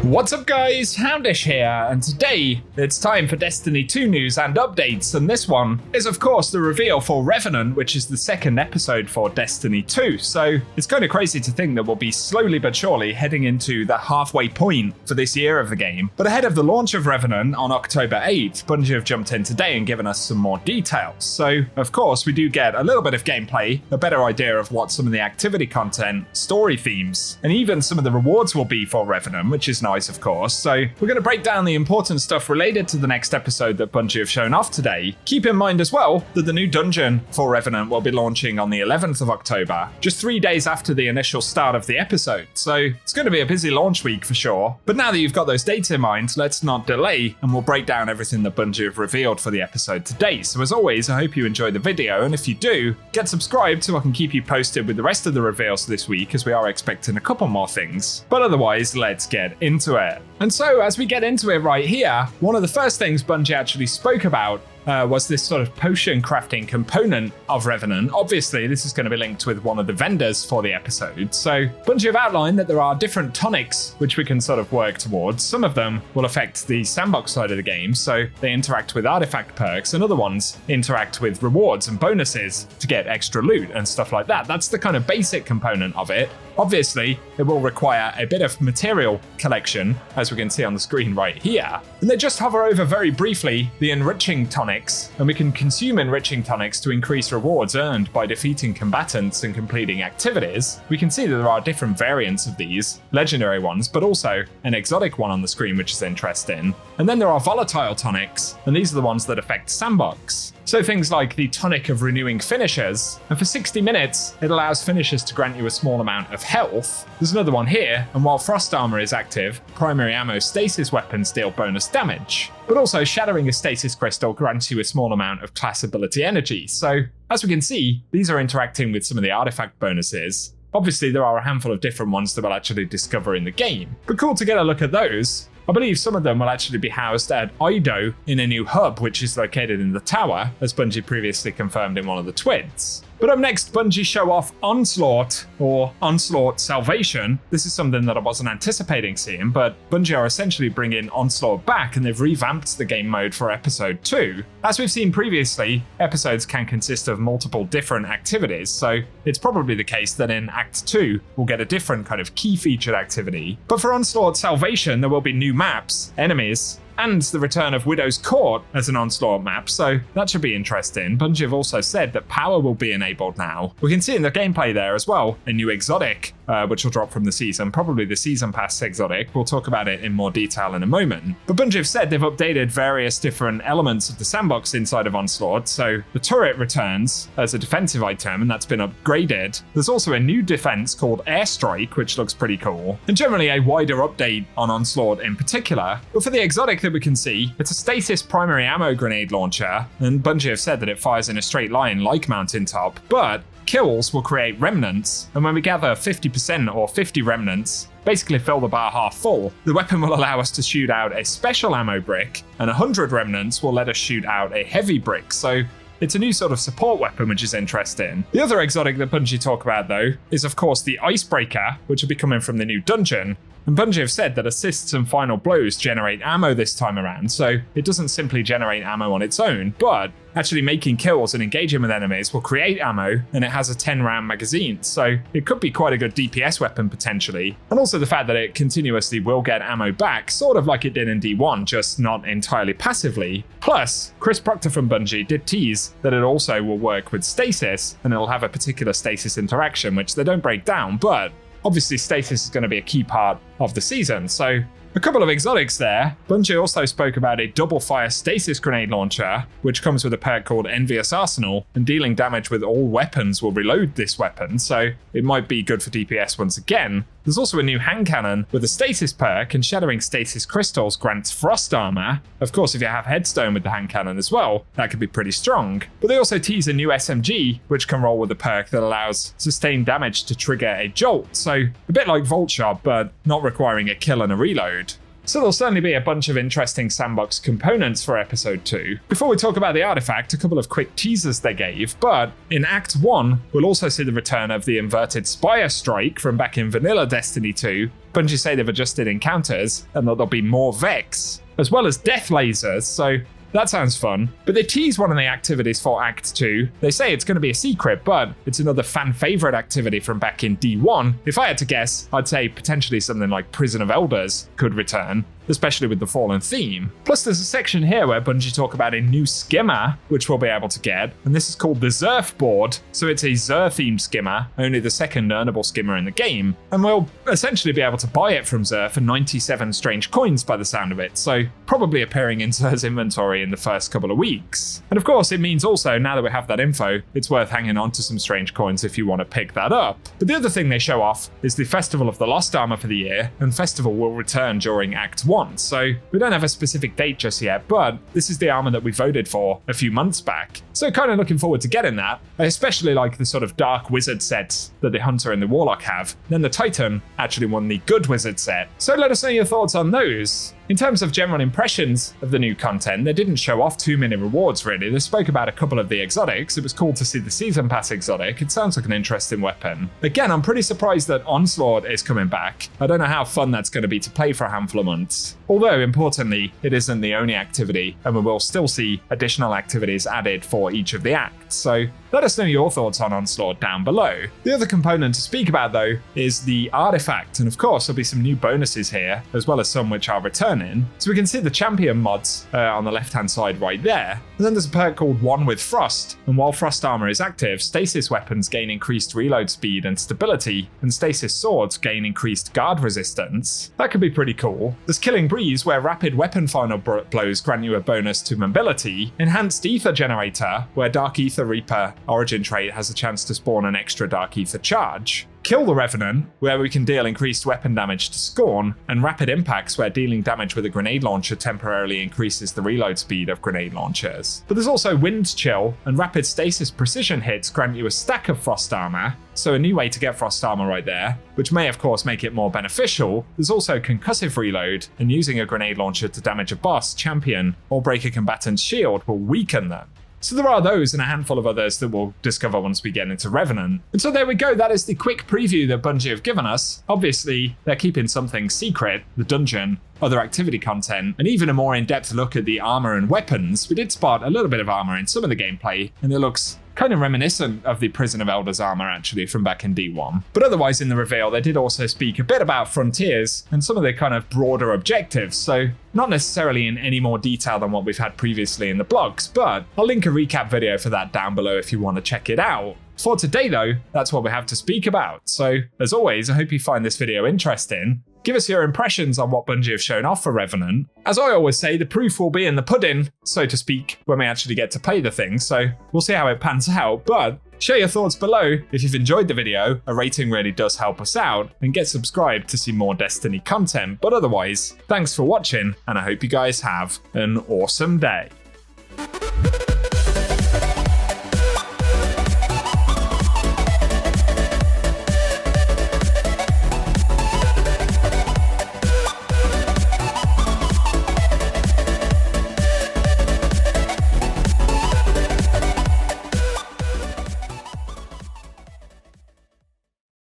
What's up guys, Houndish here, and today it's time for Destiny 2 news and updates, and this one is of course the reveal for Revenant, which is the second episode for Destiny 2, so it's kind of crazy to think that we'll be slowly but surely heading into the halfway point for this year of the game. But ahead of the launch of Revenant on October 8th, Bungie have jumped in today and given us some more details, so of course we do get a little bit of gameplay, a better idea of what some of the activity content, story themes, and even some of the rewards will be for Revenant, which is nice of course. So we're going to break down the important stuff related to the next episode that Bungie have shown off today. Keep in mind as well that the new dungeon for Revenant will be launching on the 11th of October, just 3 days after the initial start of the episode. So it's going to be a busy launch week for sure. But now that you've got those dates in mind, let's not delay and we'll break down everything that Bungie have revealed for the episode today. So as always, I hope you enjoy the video, and if you do, get subscribed so I can keep you posted with the rest of the reveals this week, as we are expecting a couple more things. But otherwise, let's get into it. And so as we get into it right here, one of the first things Bungie actually spoke about was this sort of potion crafting component of Revenant. Obviously, this is going to be linked with one of the vendors for the episode. So Bungie have outlined that there are different tonics which we can sort of work towards. Some of them will affect the sandbox side of the game, so they interact with artifact perks, and other ones interact with rewards and bonuses to get extra loot and stuff like that. That's the kind of basic component of it. Obviously, it will require a bit of material collection, as we can see on the screen right here. And they just hover over very briefly the enriching tonics, and we can consume enriching tonics to increase rewards earned by defeating combatants and completing activities. We can see that there are different variants of these, legendary ones, but also an exotic one on the screen, which is interesting. And then there are volatile tonics, and these are the ones that affect sandbox. So things like the tonic of renewing finishers, and for 60 minutes, it allows finishers to grant you a small amount of health. There's another one here, and while frost armor is active, primary ammo stasis weapons deal bonus damage. But also shattering a stasis crystal grants you a small amount of class ability energy. So as we can see, these are interacting with some of the artifact bonuses. Obviously there are a handful of different ones that we'll actually discover in the game, but cool to get a look at those. I believe some of them will actually be housed at Ido in a new hub, which is located in the tower, as Bungie previously confirmed in one of the tweets. But up next, Bungie show off Onslaught, or Onslaught Salvation. This is something that I wasn't anticipating seeing, but Bungie are essentially bringing Onslaught back, and they've revamped the game mode for episode 2. As we've seen previously, episodes can consist of multiple different activities, so it's probably the case that in Act 2, we'll get a different kind of key featured activity. But for Onslaught Salvation, there will be new maps, enemies, and the return of Widow's Court as an Onslaught map, so that should be interesting. Bungie have also said that power will be enabled now. We can see in the gameplay there as well, a new exotic, which will drop from the season, probably the season pass exotic. We'll talk about it in more detail in a moment. But Bungie have said they've updated various different elements of the sandbox inside of Onslaught, so the turret returns as a defensive item, and that's been upgraded. There's also a new defense called Airstrike, which looks pretty cool, and generally a wider update on Onslaught in particular. But for the exotic that we can see, it's a stasis primary ammo grenade launcher, and Bungie have said that it fires in a straight line like Mountaintop, but kills will create remnants, and when we gather 50% or 50 remnants, basically fill the bar half full, the weapon will allow us to shoot out a special ammo brick, and 100 remnants will let us shoot out a heavy brick, so it's a new sort of support weapon, which is interesting. The other exotic that Bungie talk about though is of course the Icebreaker, which will be coming from the new dungeon. And Bungie have said that assists and final blows generate ammo this time around, so it doesn't simply generate ammo on its own, but actually making kills and engaging with enemies will create ammo, and it has a 10-round magazine, so it could be quite a good DPS weapon potentially. And also the fact that it continuously will get ammo back, sort of like it did in D1, just not entirely passively. Plus, Chris Proctor from Bungie did tease that it also will work with stasis, and it'll have a particular stasis interaction, which they don't break down, but obviously stasis is going to be a key part of the season, so a couple of exotics there. Bungie also spoke about a double fire stasis grenade launcher, which comes with a perk called Envious Arsenal, and dealing damage with all weapons will reload this weapon, so it might be good for DPS once again. There's also a new hand cannon with a stasis perk, and shattering stasis crystals grants frost armor. Of course, if you have headstone with the hand cannon as well, that could be pretty strong. But they also tease a new SMG, which can roll with a perk that allows sustained damage to trigger a jolt, so a bit like Vault Shot, but not requiring a kill and a reload. So there'll certainly be a bunch of interesting sandbox components for episode 2. Before we talk about the artifact, a couple of quick teasers they gave, but in Act 1, we'll also see the return of the inverted Spire Strike from back in vanilla Destiny 2. Bungie say they've adjusted encounters and that there'll be more Vex, as well as Death Lasers, so that sounds fun. But they tease one of the activities for Act 2. They say it's going to be a secret, but it's another fan favorite activity from back in D1. If I had to guess, I'd say potentially something like Prison of Elders could return, especially with the Fallen theme. Plus there's a section here where Bungie talk about a new skimmer, which we'll be able to get, and this is called the Zerf board. So it's a Xur-themed skimmer, only the second earnable skimmer in the game, and we'll essentially be able to buy it from Xur for 97 strange coins by the sound of it, so probably appearing in Xur's inventory in the first couple of weeks. And of course it means also, now that we have that info, it's worth hanging on to some strange coins if you want to pick that up. But the other thing they show off is the Festival of the Lost Armor for the year, and Festival will return during Act 1. So we don't have a specific date just yet, but this is the armor that we voted for a few months back. So kind of looking forward to getting that. I especially like the sort of dark wizard sets that the Hunter and the Warlock have. Then the Titan actually won the good wizard set. So let us know your thoughts on those. In terms of general impressions of the new content, they didn't show off too many rewards really. They spoke about a couple of the exotics. It was cool to see the Season Pass exotic. It sounds like an interesting weapon. Again, I'm pretty surprised that Onslaught is coming back. I don't know how fun that's going to be to play for a handful of months. Although, importantly, it isn't the only activity, and we will still see additional activities added for each of the acts. So let us know your thoughts on Onslaught down below. The other component to speak about though is the artifact, and of course there'll be some new bonuses here, as well as some which are returning. So we can see the champion mods on the left hand side right there. And then there's a perk called One with Frost, and while Frost armor is active, stasis weapons gain increased reload speed and stability, and stasis swords gain increased guard resistance. That could be pretty cool. There's Killing Breeze, where rapid weapon final blows grant you a bonus to mobility. Enhanced Ether Generator, where Dark Ether Reaper origin trait has a chance to spawn an extra Dark Ether charge. Kill the Revenant, where we can deal increased weapon damage to Scorn, and Rapid Impacts, where dealing damage with a grenade launcher temporarily increases the reload speed of grenade launchers. But there's also Wind Chill, and Rapid Stasis precision hits grant you a stack of Frost Armor, so a new way to get Frost Armor right there, which may of course make it more beneficial. There's also Concussive Reload, and using a grenade launcher to damage a boss, champion, or break a combatant's shield will weaken them. So there are those and a handful of others that we'll discover once we get into Revenant. And so there we go, that is the quick preview that Bungie have given us. Obviously, they're keeping something secret, the dungeon, other activity content, and even a more in-depth look at the armor and weapons. We did spot a little bit of armor in some of the gameplay, and it looks kind of reminiscent of the Prison of Elders armor actually from back in D1. But otherwise in the reveal, they did also speak a bit about Frontiers and some of the kind of broader objectives. So not necessarily in any more detail than what we've had previously in the blogs, but I'll link a recap video for that down below if you want to check it out. For today though, that's what we have to speak about. So as always, I hope you find this video interesting. Give us your impressions on what Bungie have shown off for Revenant. As I always say, the proof will be in the pudding, so to speak, when we actually get to play the thing, so we'll see how it pans out, but share your thoughts below if you've enjoyed the video. A rating really does help us out, and get subscribed to see more Destiny content. But otherwise, thanks for watching, and I hope you guys have an awesome day.